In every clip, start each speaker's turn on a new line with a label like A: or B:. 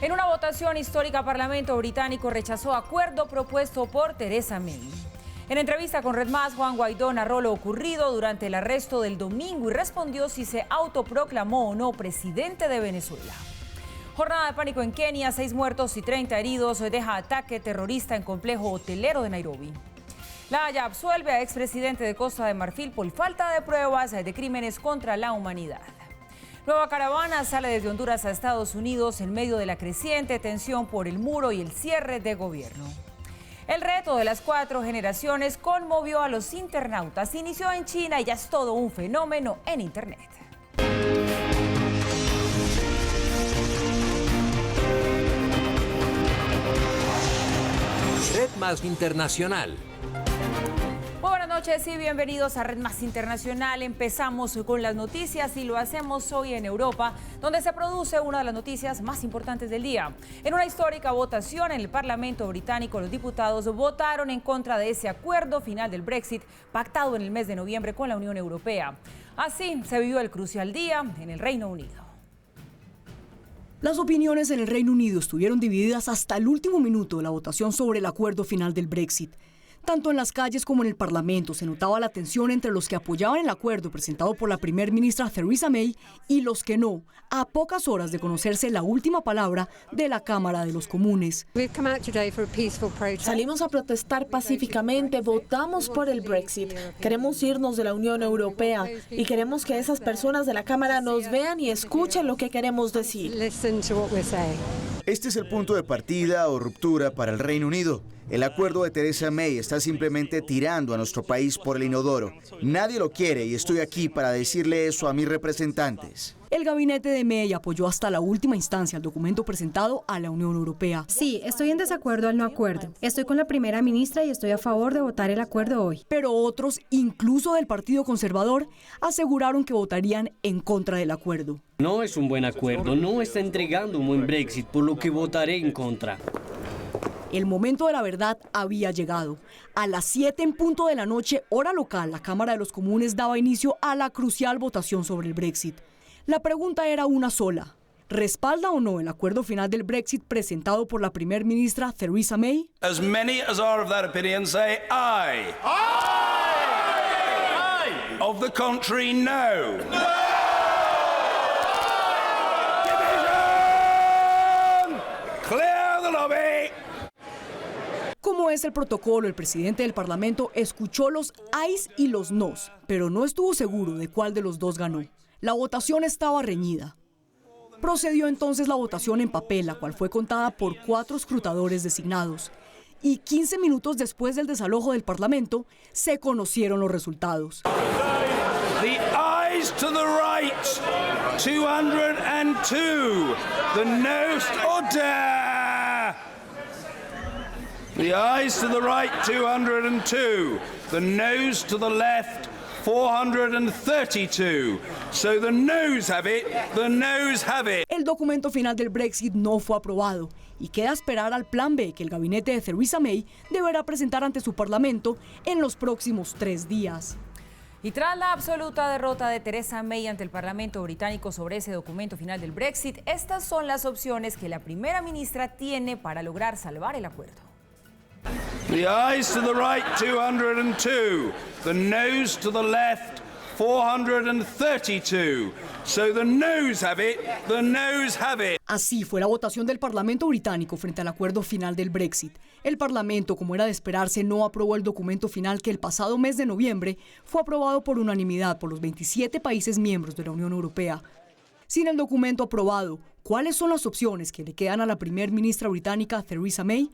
A: En una votación histórica, el Parlamento británico rechazó acuerdo propuesto por Theresa May. En entrevista con Red Más, Juan Guaidó narró lo ocurrido durante el arresto del domingo y respondió si se autoproclamó o no presidente de Venezuela. Jornada de pánico en Kenia, 6 muertos y 30 heridos, deja ataque terrorista en complejo hotelero de Nairobi. La Haya absuelve a expresidente de Costa de Marfil por falta de pruebas de crímenes contra la humanidad. Nueva caravana sale desde Honduras a Estados Unidos en medio de la creciente tensión por el muro y el cierre de gobierno. El reto de las 4 generaciones conmovió a los internautas. Inició en China y ya es todo un fenómeno en Internet.
B: Red Más Internacional.
A: Muy buenas noches y bienvenidos a Red Más Internacional. Empezamos con las noticias y lo hacemos hoy en Europa, donde se produce una de las noticias más importantes del día. En una histórica votación en el Parlamento británico, los diputados votaron en contra de ese acuerdo final del Brexit pactado en el mes de noviembre con la Unión Europea. Así se vivió el crucial día en el Reino Unido.
C: Las opiniones en el Reino Unido estuvieron divididas hasta el último minuto de la votación sobre el acuerdo final del Brexit. Tanto en las calles como en el Parlamento se notaba la tensión entre los que apoyaban el acuerdo presentado por la primer ministra Theresa May y los que no, a pocas horas de conocerse la última palabra de la Cámara de los Comunes.
D: Salimos a protestar pacíficamente, votamos por el Brexit, queremos irnos de la Unión Europea y queremos que esas personas de la Cámara nos vean y escuchen lo que queremos decir.
E: Este es el punto de partida o ruptura para el Reino Unido. El acuerdo de Theresa May está simplemente tirando a nuestro país por el inodoro. Nadie lo quiere y estoy aquí para decirle eso a mis representantes.
C: El gabinete de May apoyó hasta la última instancia el documento presentado a la Unión Europea.
F: Sí, estoy en desacuerdo al no acuerdo. Estoy con la primera ministra y estoy a favor de votar el acuerdo hoy.
C: Pero otros, incluso del Partido Conservador, aseguraron que votarían en contra del acuerdo.
G: No es un buen acuerdo, no está entregando un buen Brexit, por lo que votaré en contra.
C: El momento de la verdad había llegado. A las 7 en punto de la noche, hora local, la Cámara de los Comunes daba inicio a la crucial votación sobre el Brexit. La pregunta era una sola. ¿Respalda o no el acuerdo final del Brexit presentado por la primer ministra Theresa May?
H: As many as are of that opinion say aye. Aye! Aye! Of the contrary, no. Division! Clear the lobby!
C: Como es el protocolo, el presidente del Parlamento escuchó los ayes y los nos, pero no estuvo seguro de cuál de los dos ganó. La votación estaba reñida. Procedió entonces la votación en papel, la cual fue contada por 4 escrutadores designados. Y 15 minutos después del desalojo del Parlamento, se conocieron los resultados.
H: The ayes to the right, 202. The noes, order! The ayes to the right, 202. The noes to the left, 432. So the noes have it, the noes have it.
C: El documento final del Brexit no fue aprobado y queda esperar al plan B que el gabinete de Theresa May deberá presentar ante su Parlamento en los próximos 3 días.
A: Y tras la absoluta derrota de Theresa May ante el Parlamento británico sobre ese documento final del Brexit, estas son las opciones que la primera ministra tiene para lograr salvar el acuerdo.
H: The ayes to the right, 202. The noes to the left, 432. So the noes have it, the noes have it.
C: Así fue la votación del Parlamento británico frente al acuerdo final del Brexit. El Parlamento, como era de esperarse, no aprobó el documento final que el pasado mes de noviembre fue aprobado por unanimidad por los 27 países miembros de la Unión Europea. Sin el documento aprobado, ¿cuáles son las opciones que le quedan a la primer ministra británica Theresa May?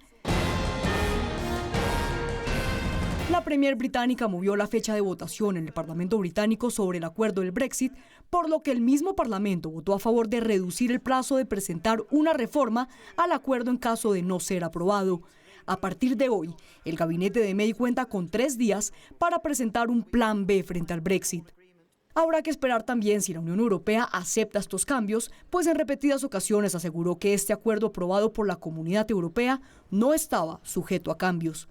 C: La premier británica movió la fecha de votación en el Parlamento británico sobre el acuerdo del Brexit, por lo que el mismo Parlamento votó a favor de reducir el plazo de presentar una reforma al acuerdo en caso de no ser aprobado. A partir de hoy, el gabinete de May cuenta con 3 días para presentar un plan B frente al Brexit. Habrá que esperar también si la Unión Europea acepta estos cambios, pues en repetidas ocasiones aseguró que este acuerdo aprobado por la Comunidad Europea no estaba sujeto a cambios.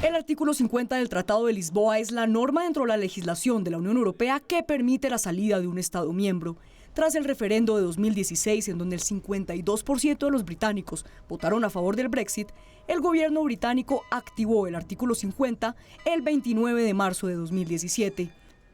C: El artículo 50 del Tratado de Lisboa es la norma dentro de la legislación de la Unión Europea que permite la salida de un Estado miembro. Tras el referendo de 2016, en donde el 52% de los británicos votaron a favor del Brexit, el gobierno británico activó el artículo 50 el 29 de marzo de 2017.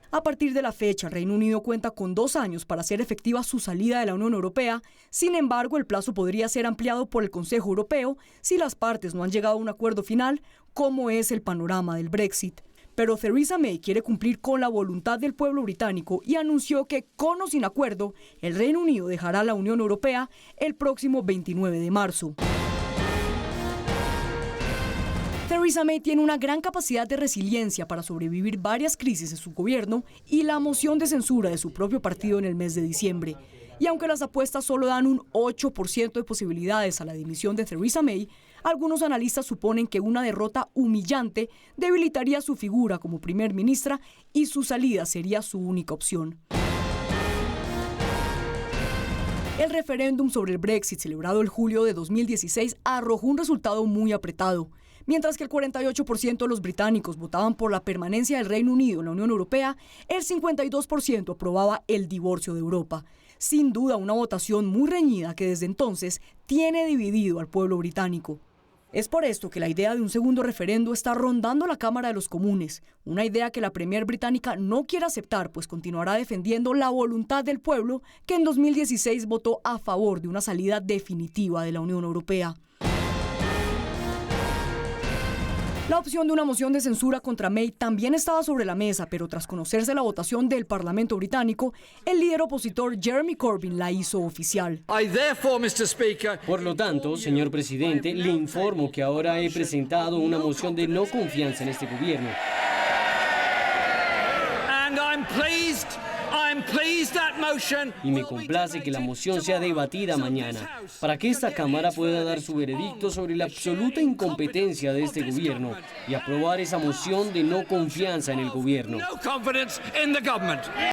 C: A partir de la fecha, el Reino Unido cuenta con 2 años para hacer efectiva su salida de la Unión Europea. Sin embargo, el plazo podría ser ampliado por el Consejo Europeo si las partes no han llegado a un acuerdo final, como es el panorama del Brexit. Pero Theresa May quiere cumplir con la voluntad del pueblo británico y anunció que, con o sin acuerdo, el Reino Unido dejará la Unión Europea el próximo 29 de marzo. Theresa May tiene una gran capacidad de resiliencia para sobrevivir varias crisis en su gobierno y la moción de censura de su propio partido en el mes de diciembre. Y aunque las apuestas solo dan un 8% de posibilidades a la dimisión de Theresa May, algunos analistas suponen que una derrota humillante debilitaría su figura como primer ministra y su salida sería su única opción. El referéndum sobre el Brexit, celebrado en julio de 2016, arrojó un resultado muy apretado. Mientras que el 48% de los británicos votaban por la permanencia del Reino Unido en la Unión Europea, el 52% aprobaba el divorcio de Europa. Sin duda, una votación muy reñida que desde entonces tiene dividido al pueblo británico. Es por esto que la idea de un segundo referendo está rondando la Cámara de los Comunes, una idea que la Premier británica no quiere aceptar, pues continuará defendiendo la voluntad del pueblo que en 2016 votó a favor de una salida definitiva de la Unión Europea. La opción de una moción de censura contra May también estaba sobre la mesa, pero tras conocerse la votación del Parlamento británico, el líder opositor Jeremy Corbyn la hizo oficial.
G: Por lo tanto, señor presidente, le informo que ahora he presentado una moción de no confianza en este gobierno. Y me complace que la moción sea debatida mañana, para que esta Cámara pueda dar su veredicto sobre la absoluta incompetencia de este gobierno y aprobar esa moción de no confianza en el gobierno.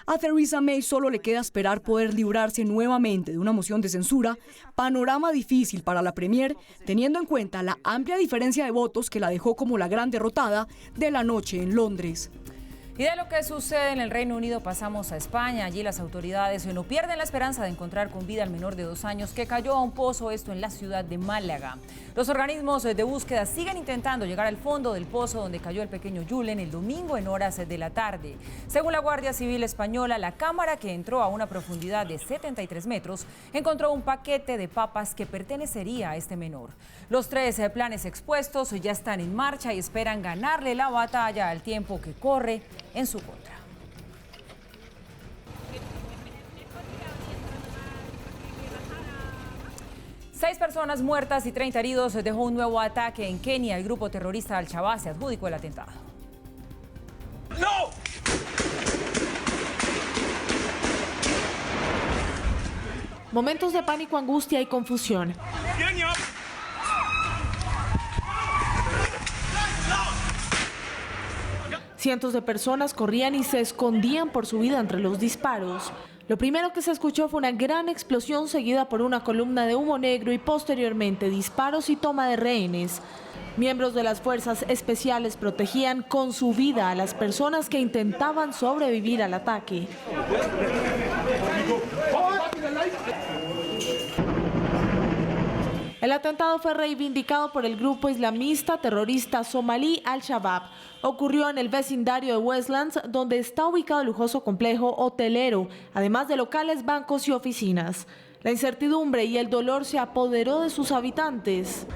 C: A Theresa May solo le queda esperar poder librarse nuevamente de una moción de censura, panorama difícil para la Premier, teniendo en cuenta la amplia diferencia de votos que la dejó como la gran derrotada de la noche en Londres.
A: Y de lo que sucede en el Reino Unido pasamos a España. Allí las autoridades no pierden la esperanza de encontrar con vida al menor de 2 años que cayó a un pozo, esto en la ciudad de Málaga. Los organismos de búsqueda siguen intentando llegar al fondo del pozo donde cayó el pequeño Julen el domingo en horas de la tarde. Según la Guardia Civil Española, la cámara, que entró a una profundidad de 73 metros, encontró un paquete de papas que pertenecería a este menor. Los 3 planes expuestos ya están en marcha y esperan ganarle la batalla al tiempo que corre en su contra. Seis personas muertas y 30 heridos dejó un nuevo ataque en Kenia. El grupo terrorista Al-Shabaab se adjudicó el atentado.
H: No!
D: Momentos de pánico, angustia y confusión. Cientos de personas corrían y se escondían por su vida entre los disparos. Lo primero que se escuchó fue una gran explosión seguida por una columna de humo negro y posteriormente disparos y toma de rehenes. Miembros de las fuerzas especiales protegían con su vida a las personas que intentaban sobrevivir al ataque. El atentado fue reivindicado por el grupo islamista terrorista somalí Al-Shabaab. Ocurrió en el vecindario de Westlands, donde está ubicado el lujoso complejo hotelero, además de locales, bancos y oficinas. La incertidumbre y el dolor se apoderó de sus habitantes.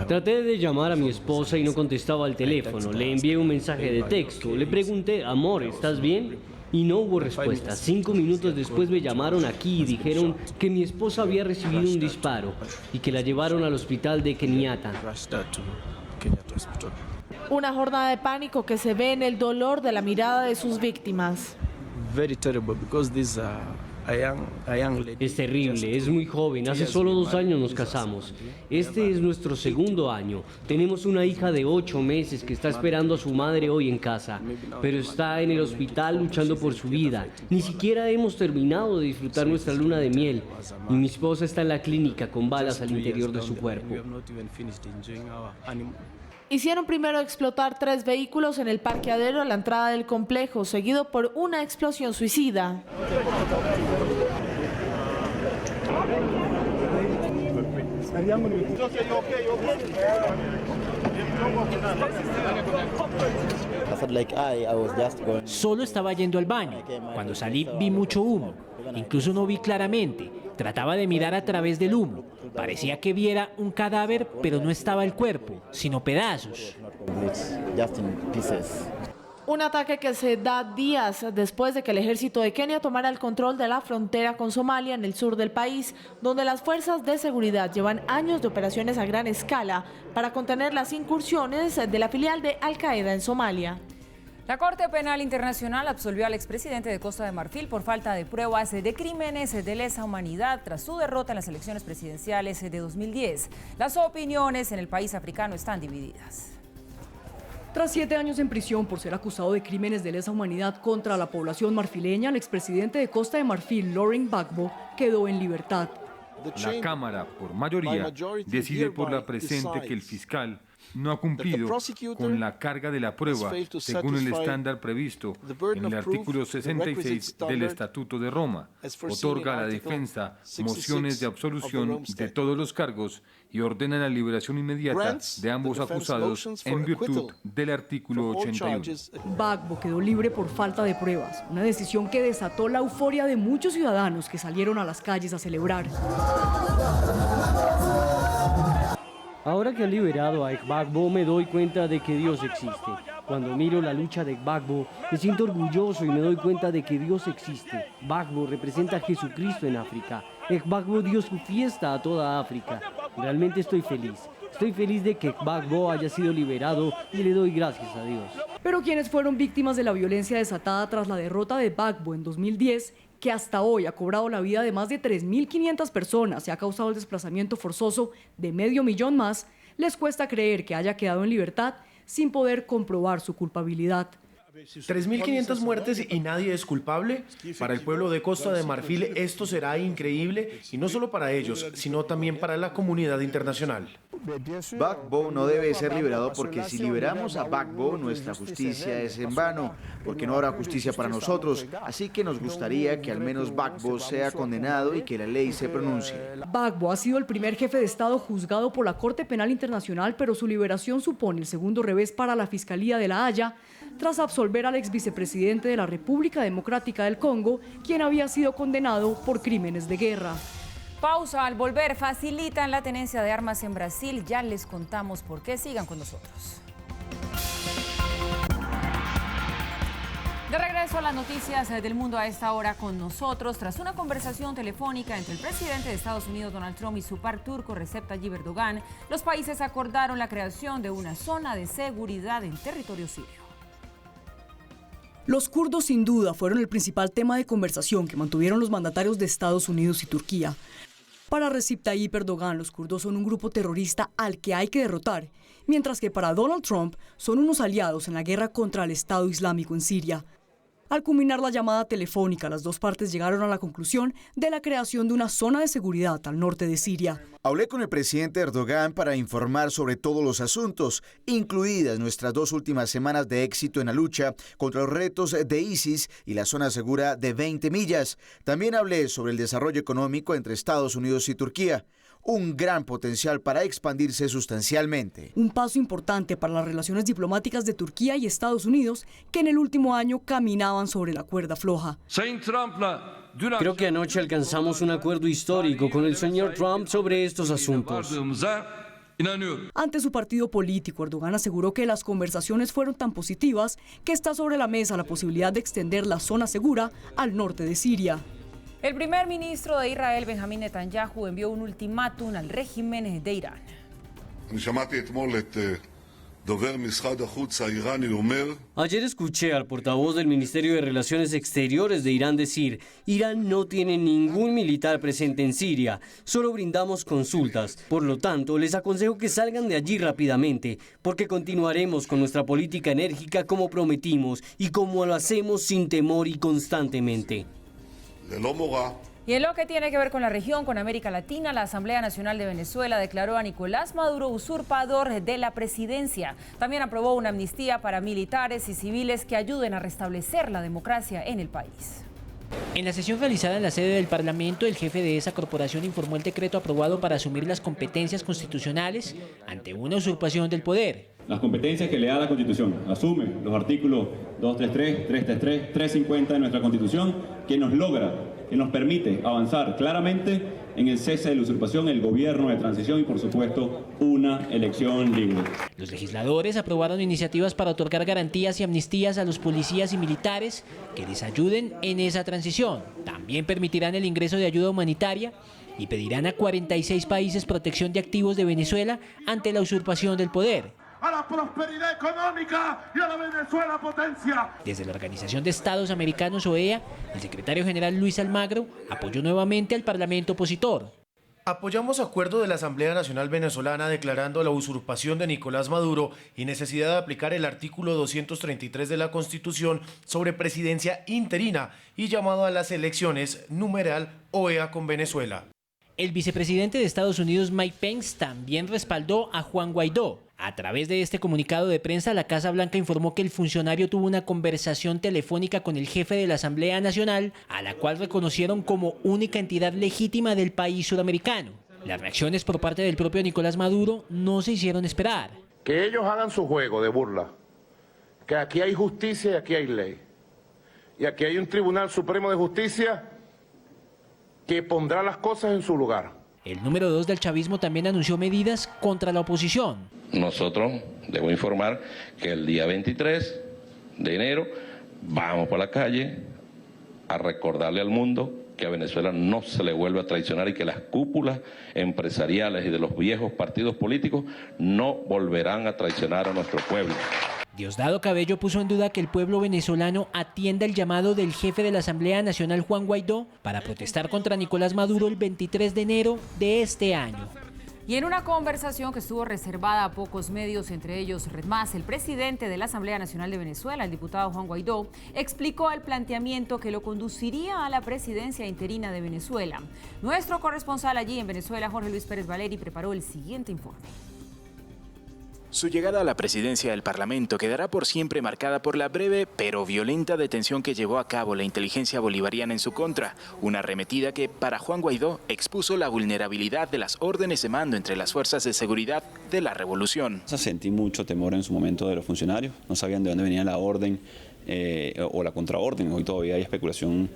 G: Traté de llamar a mi esposa y no contestaba al teléfono. Le envié un mensaje de texto. Le pregunté, amor, ¿estás bien? Y no hubo respuesta. 5 minutos después me llamaron aquí y dijeron que mi esposa había recibido un disparo y que la llevaron al hospital de Kenyatta.
D: Una jornada de pánico que se ve en el dolor de la mirada de sus víctimas.
G: Es terrible, es muy joven, hace solo 2 años nos casamos. Este es nuestro 2.º año. Tenemos una hija de 8 meses que está esperando a su madre hoy en casa, pero está en el hospital luchando por su vida. Ni siquiera hemos terminado de disfrutar nuestra luna de miel y mi esposa está en la clínica con balas al interior de su cuerpo.
D: Hicieron primero explotar 3 vehículos en el parqueadero a la entrada del complejo, seguido por una explosión suicida.
I: Solo estaba yendo al baño. Cuando salí vi mucho humo. Incluso no vi claramente. Trataba de mirar a través del humo. Parecía que viera un cadáver, pero no estaba el cuerpo, sino pedazos.
D: Un ataque que se da días después de que el ejército de Kenia tomara el control de la frontera con Somalia en el sur del país, donde las fuerzas de seguridad llevan años de operaciones a gran escala para contener las incursiones de la filial de Al-Qaeda en Somalia.
A: La Corte Penal Internacional absolvió al expresidente de Costa de Marfil por falta de pruebas de crímenes de lesa humanidad tras su derrota en las elecciones presidenciales de 2010. Las opiniones en el país africano están divididas.
C: Tras 7 años en prisión por ser acusado de crímenes de lesa humanidad contra la población marfileña, el expresidente de Costa de Marfil, Laurent Gbagbo, quedó en libertad.
J: La Cámara, por mayoría, decide por la presente que el fiscal no ha cumplido con la carga de la prueba según el estándar previsto en el artículo 66 del Estatuto de Roma. Otorga a la defensa mociones de absolución de todos los cargos y ordena la liberación inmediata de ambos acusados en virtud del artículo 81.
C: Gbagbo quedó libre por falta de pruebas, una decisión que desató la euforia de muchos ciudadanos que salieron a las calles a celebrar.
G: Ahora que han liberado a Gbagbo me doy cuenta de que Dios existe. Cuando miro la lucha de Gbagbo me siento orgulloso y me doy cuenta de que Dios existe. Gbagbo representa a Jesucristo en África. Gbagbo dio su fiesta a toda África. Realmente estoy feliz. Estoy feliz de que Gbagbo haya sido liberado y le doy gracias a Dios.
C: Pero quienes fueron víctimas de la violencia desatada tras la derrota de Gbagbo en 2010, que hasta hoy ha cobrado la vida de más de 3.500 personas y ha causado el desplazamiento forzoso de 500.000 más, les cuesta creer que haya quedado en libertad sin poder comprobar su culpabilidad.
K: 3.500 muertes y nadie es culpable. Para el pueblo de Costa de Marfil esto será increíble, y no solo para ellos, sino también para la comunidad internacional.
E: Gbagbo no debe ser liberado porque si liberamos a Gbagbo, nuestra justicia es en vano, porque no habrá justicia para nosotros. Así que nos gustaría que al menos Gbagbo sea condenado y que la ley se pronuncie.
C: Gbagbo ha sido el primer jefe de Estado juzgado por la Corte Penal Internacional, pero su liberación supone el segundo revés para la Fiscalía de La Haya, tras absolver al ex vicepresidente de la República Democrática del Congo, quien había sido condenado por crímenes de guerra.
A: Pausa. Al volver, facilitan la tenencia de armas en Brasil. Ya les contamos por qué. Sigan con nosotros. De regreso a las noticias del mundo a esta hora con nosotros, tras una conversación telefónica entre el presidente de Estados Unidos, Donald Trump, y su par turco, Recep Tayyip Erdogan, los países acordaron la creación de una zona de seguridad en territorio sirio.
C: Los kurdos sin duda fueron el principal tema de conversación que mantuvieron los mandatarios de Estados Unidos y Turquía. Para Recep Tayyip Erdogan, los kurdos son un grupo terrorista al que hay que derrotar, mientras que para Donald Trump son unos aliados en la guerra contra el Estado Islámico en Siria. Al culminar la llamada telefónica, las dos partes llegaron a la conclusión de la creación de una zona de seguridad al norte de Siria.
E: Hablé con el presidente Erdogan para informar sobre todos los asuntos, incluidas nuestras 2 últimas semanas de éxito en la lucha contra los retos de ISIS y la zona segura de 20 millas. También hablé sobre el desarrollo económico entre Estados Unidos y Turquía. Un gran potencial para expandirse sustancialmente.
C: Un paso importante para las relaciones diplomáticas de Turquía y Estados Unidos, que en el último año caminaban sobre la cuerda floja.
G: Creo que anoche alcanzamos un acuerdo histórico con el señor Trump sobre estos asuntos.
C: Ante su partido político, Erdogan aseguró que las conversaciones fueron tan positivas que está sobre la mesa la posibilidad de extender la zona segura al norte de Siria.
A: El primer ministro de Israel, Benjamín Netanyahu, envió un ultimátum al régimen de Irán.
G: Ayer escuché al portavoz del Ministerio de Relaciones Exteriores de Irán decir: Irán no tiene ningún militar presente en Siria, solo brindamos consultas. Por lo tanto, les aconsejo que salgan de allí rápidamente, porque continuaremos con nuestra política enérgica como prometimos y como lo hacemos sin temor y constantemente.
A: Y en lo que tiene que ver con la región, con América Latina, la Asamblea Nacional de Venezuela declaró a Nicolás Maduro usurpador de la presidencia. También aprobó una amnistía para militares y civiles que ayuden a restablecer la democracia en el país.
I: En la sesión realizada en la sede del Parlamento, el jefe de esa corporación informó el decreto aprobado para asumir las competencias constitucionales ante una usurpación del poder.
L: Las competencias que le da la Constitución asume los artículos 233, 333, 350 de nuestra Constitución, que nos permite avanzar claramente en el cese de la usurpación, el gobierno de transición y, por supuesto, una elección libre.
I: Los legisladores aprobaron iniciativas para otorgar garantías y amnistías a los policías y militares que les ayuden en esa transición. También permitirán el ingreso de ayuda humanitaria y pedirán a 46 países protección de activos de Venezuela ante la usurpación del poder.
M: A la prosperidad económica y a la Venezuela potencia.
I: Desde la Organización de Estados Americanos, OEA, el secretario general Luis Almagro apoyó nuevamente al Parlamento opositor.
K: Apoyamos acuerdo de la Asamblea Nacional Venezolana declarando la usurpación de Nicolás Maduro y necesidad de aplicar el artículo 233 de la Constitución sobre presidencia interina y llamado a las elecciones, numeral OEA con Venezuela.
I: El vicepresidente de Estados Unidos, Mike Pence, también respaldó a Juan Guaidó. A través de este comunicado de prensa, la Casa Blanca informó que el funcionario tuvo una conversación telefónica con el jefe de la Asamblea Nacional, a la cual reconocieron como única entidad legítima del país sudamericano. Las reacciones por parte del propio Nicolás Maduro no se hicieron esperar.
M: Que ellos hagan su juego de burla, que aquí hay justicia y aquí hay ley. Y aquí hay un Tribunal Supremo de Justicia que pondrá las cosas en su lugar.
I: El número 2 del chavismo también anunció medidas contra la oposición.
N: Nosotros, debo informar que el día 23 de enero vamos por la calle a recordarle al mundo que a Venezuela no se le vuelve a traicionar y que las cúpulas empresariales y de los viejos partidos políticos no volverán a traicionar a nuestro pueblo.
I: Diosdado Cabello puso en duda que el pueblo venezolano atienda el llamado del jefe de la Asamblea Nacional, Juan Guaidó, para protestar contra Nicolás Maduro el 23 de enero de este año.
A: Y en una conversación que estuvo reservada a pocos medios, entre ellos Red Más, el presidente de la Asamblea Nacional de Venezuela, el diputado Juan Guaidó, explicó el planteamiento que lo conduciría a la presidencia interina de Venezuela. Nuestro corresponsal allí en Venezuela, Jorge Luis Pérez Valeri, preparó el siguiente informe.
O: Su llegada a la presidencia del Parlamento quedará por siempre marcada por la breve pero violenta detención que llevó a cabo la inteligencia bolivariana en su contra, una arremetida que para Juan Guaidó expuso la vulnerabilidad de las órdenes de mando entre las fuerzas de seguridad de la revolución.
L: Sentí mucho temor en su momento de los funcionarios, no sabían de dónde venía la orden o la contraorden, hoy todavía hay especulación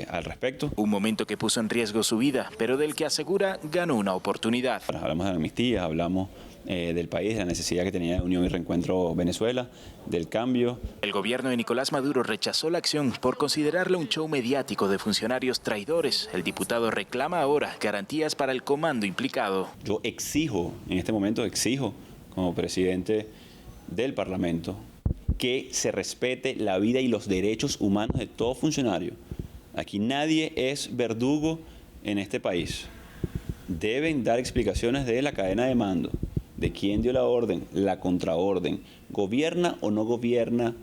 L: al respecto.
O: Un momento que puso en riesgo su vida, pero del que asegura ganó una oportunidad.
L: Hablamos de la amnistía, hablamos del país, de la necesidad que tenía de unión y reencuentro Venezuela, del cambio.
O: El gobierno de Nicolás Maduro rechazó la acción por considerarla un show mediático de funcionarios traidores. El diputado reclama ahora garantías para el comando implicado.
L: Yo exijo, en este momento como presidente del Parlamento, que se respete la vida y los derechos humanos de todo funcionario. Aquí nadie es verdugo en este país. Deben dar explicaciones de la cadena de mando, de quién dio la orden, la contraorden, gobierna o no gobierna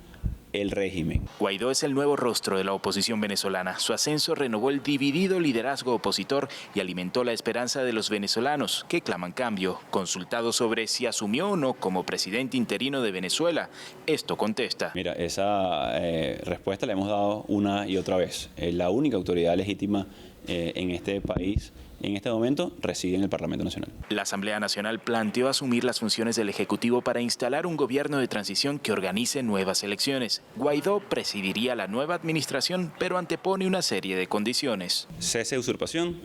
L: el régimen.
O: Guaidó es el nuevo rostro de la oposición venezolana. Su ascenso renovó el dividido liderazgo opositor y alimentó la esperanza de los venezolanos que claman cambio. Consultado sobre si asumió o no como presidente interino de Venezuela, esto contesta.
L: Mira, esa respuesta la hemos dado una y otra vez. La única autoridad legítima en este país en este momento reside en el Parlamento Nacional.
O: La Asamblea Nacional planteó asumir las funciones del Ejecutivo para instalar un gobierno de transición que organice nuevas elecciones. Guaidó presidiría la nueva administración, pero antepone una serie de condiciones.
L: Cese de usurpación,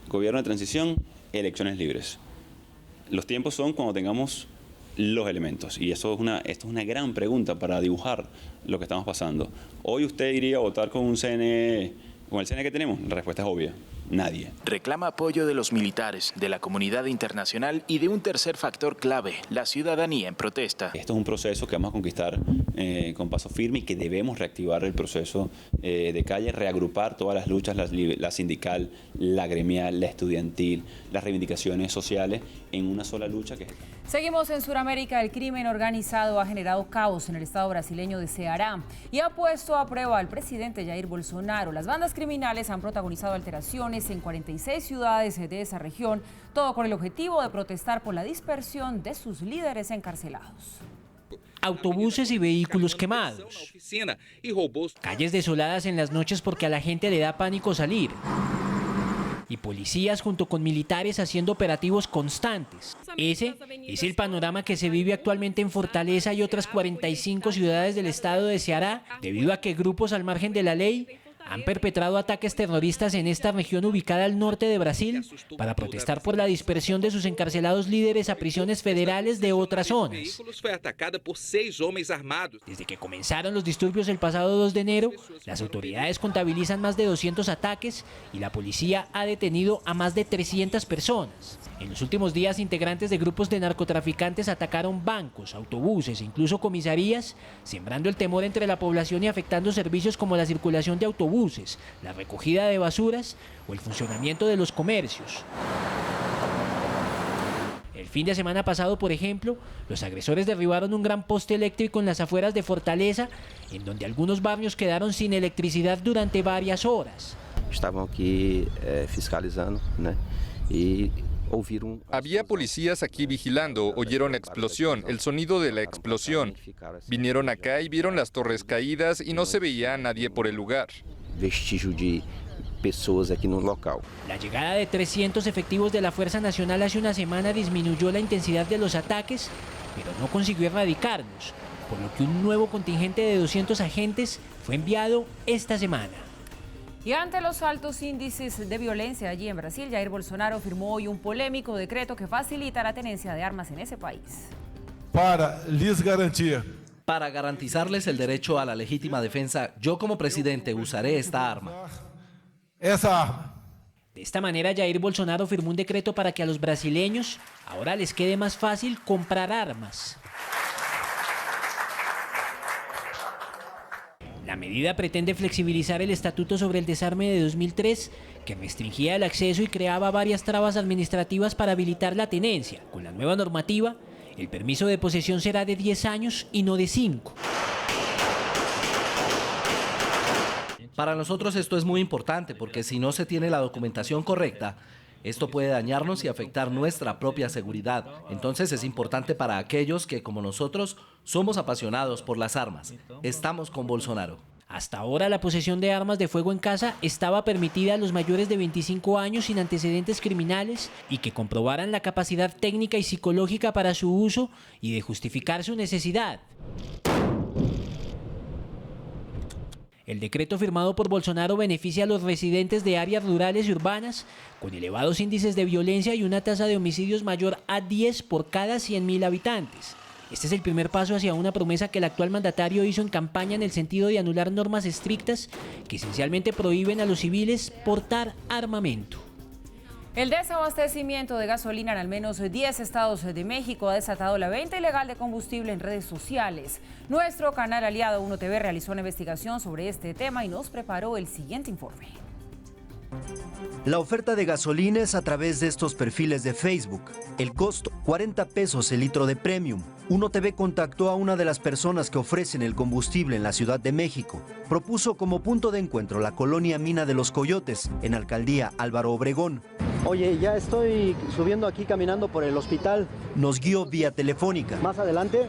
L: gobierno de transición, elecciones libres. Los tiempos son cuando tengamos los elementos y esto es una gran pregunta para dibujar lo que estamos pasando. Hoy usted iría a votar con un CNE, con el CNE que tenemos. La respuesta es obvia. Nadie.
O: Reclama apoyo de los militares, de la comunidad internacional y de un tercer factor clave, la ciudadanía en protesta.
L: Esto es un proceso que vamos a conquistar con paso firme y que debemos reactivar el proceso de calle, reagrupar todas las luchas, la sindical, la gremial, la estudiantil, las reivindicaciones sociales en una sola lucha que es esta.
A: Seguimos en Sudamérica. El crimen organizado ha generado caos en el estado brasileño de Ceará y ha puesto a prueba al presidente Jair Bolsonaro. Las bandas criminales han protagonizado alteraciones en 46 ciudades de esa región, todo con el objetivo de protestar por la dispersión de sus líderes encarcelados.
I: Autobuses y vehículos quemados. Calles desoladas en las noches porque a la gente le da pánico salir. Y policías junto con militares haciendo operativos constantes. Ese es el panorama que se vive actualmente en Fortaleza y otras 45 ciudades del estado de Ceará, debido a que grupos al margen de la ley han perpetrado ataques terroristas en esta región ubicada al norte de Brasil para protestar por la dispersión de sus encarcelados líderes a prisiones federales de otras zonas. Desde que comenzaron los disturbios el pasado 2 de enero, las autoridades contabilizan más de 200 ataques y la policía ha detenido a más de 300 personas. En los últimos días, integrantes de grupos de narcotraficantes atacaron bancos, autobuses e incluso comisarías, sembrando el temor entre la población y afectando servicios como la circulación de autobuses, la recogida de basuras o el funcionamiento de los comercios. El fin de semana pasado, por ejemplo, los agresores derribaron un gran poste eléctrico en las afueras de Fortaleza, en donde algunos barrios quedaron sin electricidad durante varias horas.
P: Estaban aquí fiscalizando, ¿no? Y había policías aquí vigilando, oyeron la explosión, el sonido de la explosión. Vinieron acá y vieron las torres caídas y no se veía a nadie por el lugar.
Q: Vestígio de pessoas aquí no local.
I: La llegada de 300 efectivos de la Fuerza Nacional hace una semana disminuyó la intensidad de los ataques, pero no consiguió erradicarlos, por lo que un nuevo contingente de 200 agentes fue enviado esta semana.
A: Y ante los altos índices de violencia allí en Brasil, Jair Bolsonaro firmó hoy un polémico decreto que facilita la tenencia de armas en ese país.
R: Para garantizarles el derecho a la legítima defensa, yo como presidente usaré esta arma.
I: De esta manera, Jair Bolsonaro firmó un decreto para que a los brasileños ahora les quede más fácil comprar armas. La medida pretende flexibilizar el Estatuto sobre el Desarme de 2003, que restringía el acceso y creaba varias trabas administrativas para habilitar la tenencia. Con la nueva normativa, el permiso de posesión será de 10 años y no de 5.
R: Para nosotros esto es muy importante porque si no se tiene la documentación correcta, esto puede dañarnos y afectar nuestra propia seguridad. Entonces es importante para aquellos que, como nosotros, somos apasionados por las armas. Estamos con Bolsonaro.
I: Hasta ahora la posesión de armas de fuego en casa estaba permitida a los mayores de 25 años sin antecedentes criminales y que comprobaran la capacidad técnica y psicológica para su uso y de justificar su necesidad. El decreto firmado por Bolsonaro beneficia a los residentes de áreas rurales y urbanas con elevados índices de violencia y una tasa de homicidios mayor a 10 por cada 100.000 habitantes. Este es el primer paso hacia una promesa que el actual mandatario hizo en campaña en el sentido de anular normas estrictas que esencialmente prohíben a los civiles portar armamento.
A: El desabastecimiento de gasolina en al menos 10 estados de México ha desatado la venta ilegal de combustible en redes sociales. Nuestro canal aliado 1TV realizó una investigación sobre este tema y nos preparó el siguiente informe.
S: La oferta de gasolina es a través de estos perfiles de Facebook. El costo, 40 pesos el litro de premium. 1TV contactó a una de las personas que ofrecen el combustible en la Ciudad de México. Propuso como punto de encuentro la colonia Mina de los Coyotes, en Alcaldía Álvaro Obregón.
T: Oye, ya estoy subiendo aquí caminando por el hospital.
S: Nos guió vía telefónica.
T: ¿Más adelante?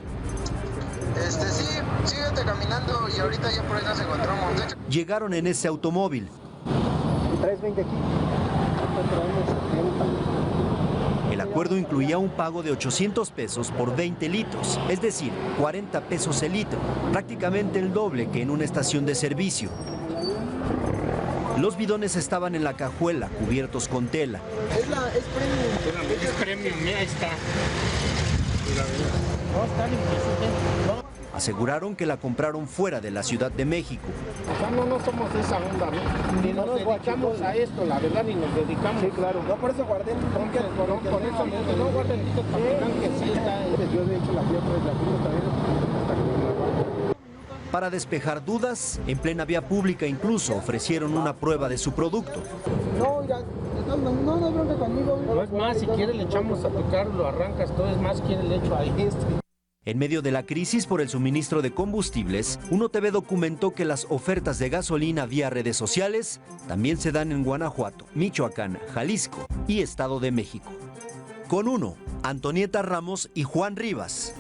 U: Sí, síguete caminando y ahorita ya por ahí nos encontramos.
S: Llegaron en ese automóvil.
T: 320 aquí.
S: El acuerdo incluía un pago de 800 pesos por 20 litros, es decir, 40 pesos el litro, prácticamente el doble que en una estación de servicio. Los bidones estaban en la cajuela, cubiertos con tela.
U: Es premium. Es premium, mira, ahí está.
S: Aseguraron que la compraron fuera de la Ciudad de México.
U: O sea, no somos de esa onda, ¿no? Ni nos dedicamos a esto, la verdad, ni nos dedicamos. Sí, claro. No, por eso guardé el bronque, con eso no guarden estos que sí está. Yo de hecho la fui otra vez, la fuimos también hasta que me la guardo.
S: Para despejar dudas, en plena vía pública incluso ofrecieron una prueba de su producto.
U: No, ya, no bronca conmigo. No es más, si quiere le echamos a picar, lo arrancas todo, es más, quiere le echo ahí esto.
S: En medio de la crisis por el suministro de combustibles, 1TV documentó que las ofertas de gasolina vía redes sociales también se dan en Guanajuato, Michoacán, Jalisco y Estado de México. Con 1, Antonieta Ramos y Juan Rivas.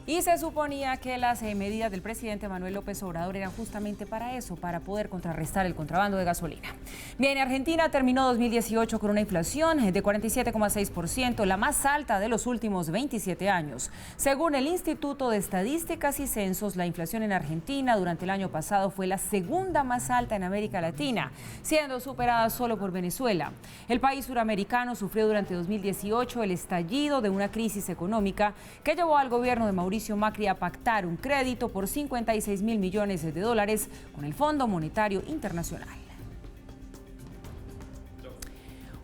A: Y se suponía que las medidas del presidente Manuel López Obrador eran justamente para eso, para poder contrarrestar el contrabando de gasolina. Bien, Argentina terminó 2018 con una inflación de 47,6%, la más alta de los últimos 27 años. Según el Instituto de Estadísticas y Censos, la inflación en Argentina durante el año pasado fue la segunda más alta en América Latina, siendo superada solo por Venezuela. El país suramericano sufrió durante 2018 el estallido de una crisis económica que llevó al gobierno de Mauricio Macri a pactar un crédito por 56.000 millones de dólares con el Fondo Monetario Internacional.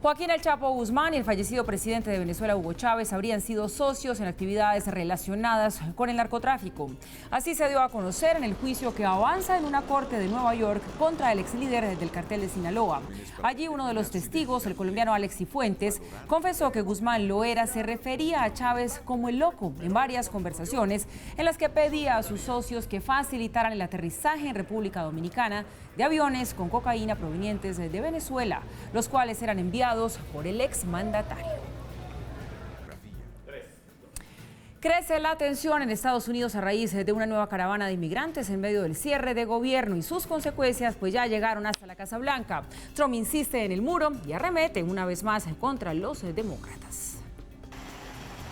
A: Joaquín El Chapo Guzmán y el fallecido presidente de Venezuela, Hugo Chávez, habrían sido socios en actividades relacionadas con el narcotráfico. Así se dio a conocer en el juicio que avanza en una corte de Nueva York contra el ex líder del cartel de Sinaloa. Allí uno de los testigos, el colombiano Alex Cifuentes, confesó que Guzmán Loera se refería a Chávez como el loco en varias conversaciones en las que pedía a sus socios que facilitaran el aterrizaje en República Dominicana de aviones con cocaína provenientes de Venezuela, los cuales eran enviados por el exmandatario. Crece la tensión en Estados Unidos a raíz de una nueva caravana de inmigrantes en medio del cierre de gobierno y sus consecuencias pues ya llegaron hasta la Casa Blanca. Trump insiste en el muro y arremete una vez más contra los demócratas.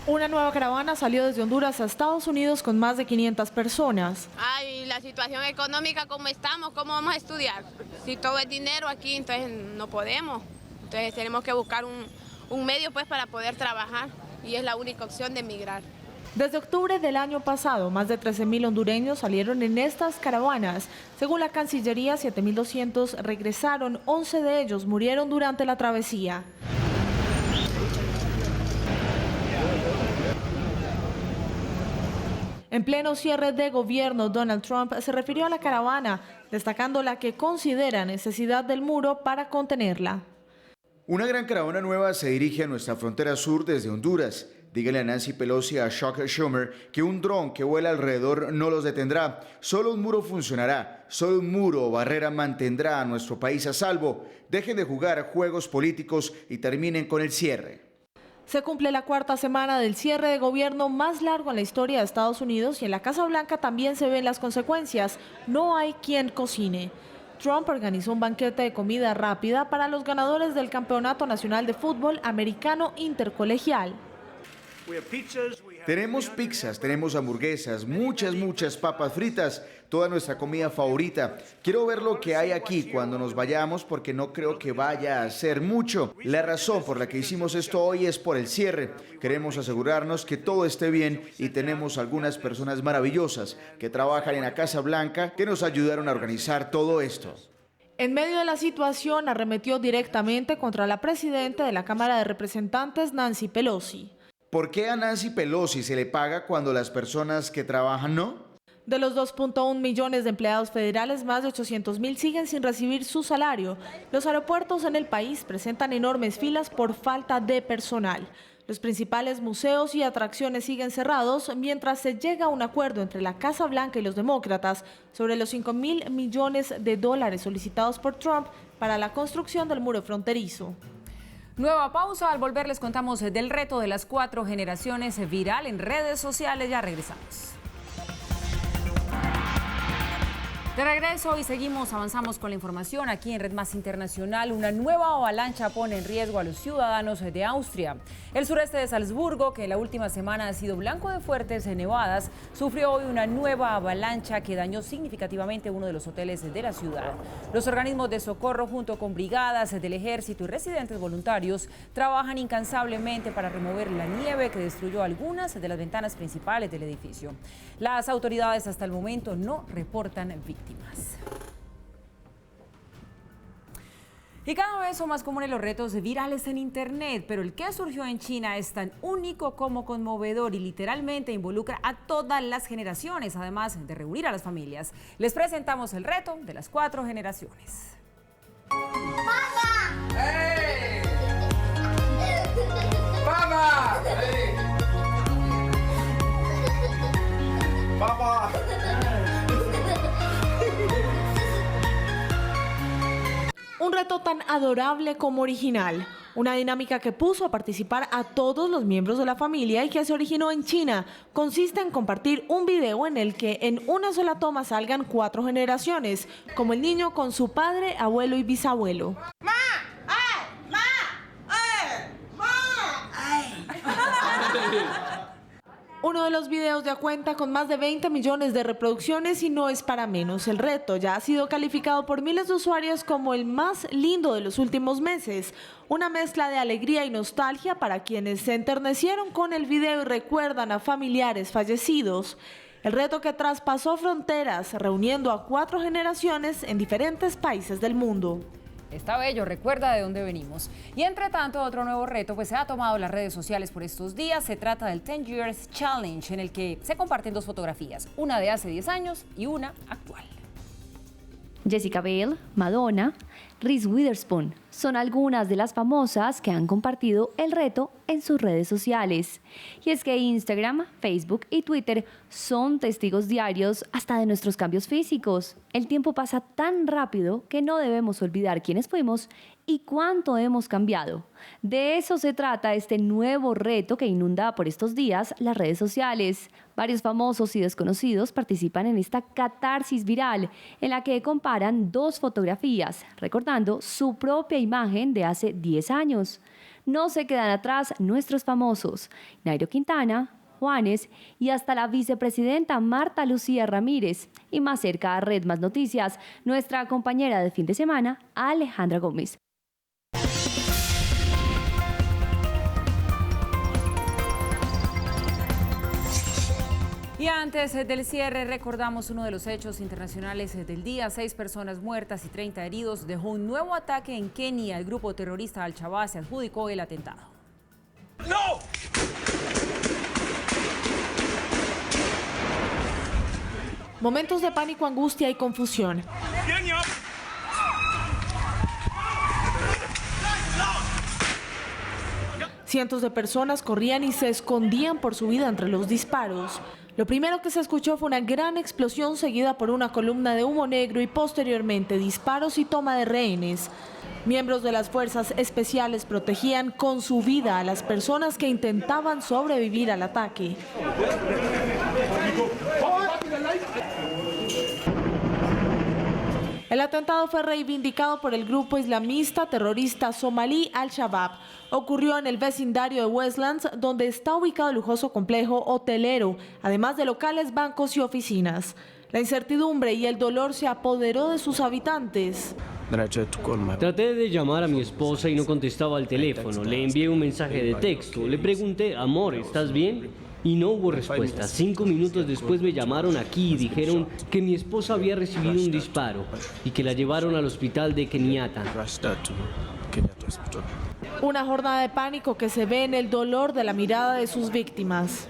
D: Una nueva caravana salió desde Honduras a Estados Unidos con más de 500 personas.
B: Ay, la situación económica, ¿cómo estamos? ¿Cómo vamos a estudiar? Si todo es dinero aquí, entonces no podemos. Entonces tenemos que buscar un medio pues para poder trabajar y es la única opción de emigrar.
D: Desde octubre del año pasado, más de 13.000 hondureños salieron en estas caravanas. Según la Cancillería, 7.200 regresaron, 11 de ellos murieron durante la travesía. En pleno cierre de gobierno, Donald Trump se refirió a la caravana, destacando la que considera necesidad del muro para contenerla.
E: Una gran caravana nueva se dirige a nuestra frontera sur desde Honduras. Dígale a Nancy Pelosi y a Chuck Schumer que un dron que vuela alrededor no los detendrá. Solo un muro funcionará. Solo un muro o barrera mantendrá a nuestro país a salvo. Dejen de jugar juegos políticos y terminen con el cierre.
D: Se cumple la cuarta semana del cierre de gobierno más largo en la historia de Estados Unidos y en la Casa Blanca también se ven las consecuencias. No hay quien cocine. Trump organizó un banquete de comida rápida para los ganadores del Campeonato Nacional de Fútbol Americano Intercolegial.
E: Tenemos pizzas, tenemos hamburguesas, muchas papas fritas, toda nuestra comida favorita. Quiero ver lo que hay aquí cuando nos vayamos porque no creo que vaya a ser mucho. La razón por la que hicimos esto hoy es por el cierre. Queremos asegurarnos que todo esté bien y tenemos algunas personas maravillosas que trabajan en la Casa Blanca que nos ayudaron a organizar todo esto.
D: En medio de la situación, arremetió directamente contra la presidenta de la Cámara de Representantes, Nancy Pelosi.
E: ¿Por qué a Nancy Pelosi se le paga cuando las personas que trabajan no?
D: De los 2.1 millones de empleados federales, más de 800.000 siguen sin recibir su salario. Los aeropuertos en el país presentan enormes filas por falta de personal. Los principales museos y atracciones siguen cerrados mientras se llega a un acuerdo entre la Casa Blanca y los demócratas sobre los $5.000 millones solicitados por Trump para la construcción del muro fronterizo.
A: Nueva pausa, al volver les contamos del reto de las 4 generaciones viral en redes sociales, ya regresamos. De regreso y avanzamos con la información aquí en Red Más Internacional. Una nueva avalancha pone en riesgo a los ciudadanos de Austria. El sureste de Salzburgo, que en la última semana ha sido blanco de fuertes nevadas, sufrió hoy una nueva avalancha que dañó significativamente uno de los hoteles de la ciudad. Los organismos de socorro, junto con brigadas del ejército y residentes voluntarios, trabajan incansablemente para remover la nieve que destruyó algunas de las ventanas principales del edificio. Las autoridades hasta el momento no reportan víctimas. Y cada vez son más comunes los retos virales en Internet, pero el que surgió en China es tan único como conmovedor y literalmente involucra a todas las generaciones, además de reunir a las familias. Les presentamos el reto de las 4 generaciones.
V: ¡Papá! ¡Hey! ¡Papá! ¡Hey! ¡Papá!
D: Un reto tan adorable como original. Una dinámica que puso a participar a todos los miembros de la familia y que se originó en China. Consiste en compartir un video en el que en una sola toma salgan 4 generaciones, como el niño con su padre, abuelo y bisabuelo. Uno de los videos ya cuenta con más de 20 millones de reproducciones y no es para menos. El reto ya ha sido calificado por miles de usuarios como el más lindo de los últimos meses. Una mezcla de alegría y nostalgia para quienes se enternecieron con el video y recuerdan a familiares fallecidos. El reto que traspasó fronteras, reuniendo a 4 generaciones en diferentes países del mundo.
A: Está bello, recuerda de dónde venimos. Y entre tanto, otro nuevo reto pues se ha tomado las redes sociales por estos días. Se trata del 10 Years Challenge, en el que se comparten 2 fotografías, una de hace 10 años y una actual.
F: Jessica Biel, Madonna, Reese Witherspoon son algunas de las famosas que han compartido el reto en sus redes sociales. Y es que Instagram, Facebook y Twitter son testigos diarios hasta de nuestros cambios físicos. El tiempo pasa tan rápido que no debemos olvidar quiénes fuimos y cuánto hemos cambiado. De eso se trata este nuevo reto que inunda por estos días las redes sociales. Varios famosos y desconocidos participan en esta catarsis viral en la que comparan 2 fotografías, recordando su propia imagen de hace 10 años. No se quedan atrás nuestros famosos, Nairo Quintana, Juanes y hasta la vicepresidenta Marta Lucía Ramírez. Y más cerca a Red Más Noticias, nuestra compañera de fin de semana, Alejandra Gómez.
A: Y antes del cierre, recordamos uno de los hechos internacionales del día. 6 personas muertas y 30 heridos dejó un nuevo ataque en Kenia. El grupo terrorista Al-Shabaab se adjudicó el atentado.
V: ¡No!
D: Momentos de pánico, angustia y confusión. Cientos de personas corrían y se escondían por su vida entre los disparos. Lo primero que se escuchó fue una gran explosión seguida por una columna de humo negro y posteriormente disparos y toma de rehenes. Miembros de las fuerzas especiales protegían con su vida a las personas que intentaban sobrevivir al ataque. El atentado fue reivindicado por el grupo islamista terrorista somalí Al-Shabaab. Ocurrió en el vecindario de Westlands, donde está ubicado el lujoso complejo hotelero, además de locales, bancos y oficinas. La incertidumbre y el dolor se apoderó de sus habitantes.
G: Traté de llamar a mi esposa y no contestaba al teléfono. Le envié un mensaje de texto. Le pregunté, amor, ¿estás bien? Y no hubo respuesta. 5 minutos después me llamaron aquí y dijeron que mi esposa había recibido un disparo y que la llevaron al hospital de Kenyatta.
D: Una jornada de pánico que se ve en el dolor de la mirada de sus víctimas.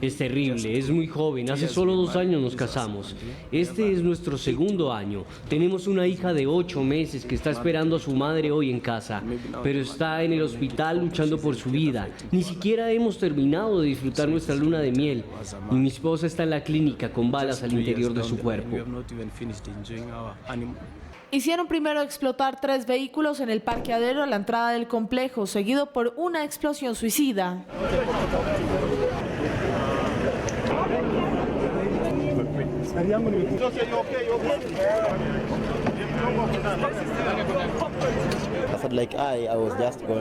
G: Es terrible, es muy joven, hace solo 2 años nos casamos. Este es nuestro segundo año. Tenemos una hija de 8 meses que está esperando a su madre hoy en casa, pero está en el hospital luchando por su vida. Ni siquiera hemos terminado de disfrutar nuestra luna de miel y mi esposa está en la clínica con balas al interior de su cuerpo.
D: Hicieron primero explotar 3 vehículos en el parqueadero a la entrada del complejo, seguido por una explosión suicida.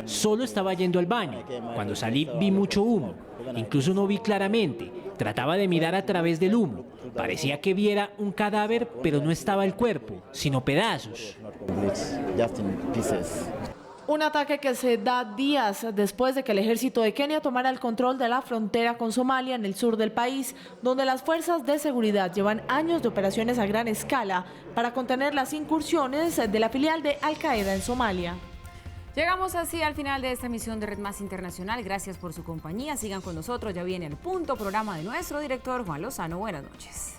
I: Solo estaba yendo al baño. Cuando salí vi mucho humo. Incluso no vi claramente. Trataba de mirar a través del humo. Parecía que viera un cadáver, pero no estaba el cuerpo, sino pedazos.
D: Un ataque que se da días después de que el ejército de Kenia tomara el control de la frontera con Somalia en el sur del país, donde las fuerzas de seguridad llevan años de operaciones a gran escala para contener las incursiones de la filial de Al-Qaeda en Somalia.
A: Llegamos así al final de esta emisión de Red Más Internacional. Gracias por su compañía. Sigan con nosotros. Ya viene El Punto, programa de nuestro director Juan Lozano. Buenas noches.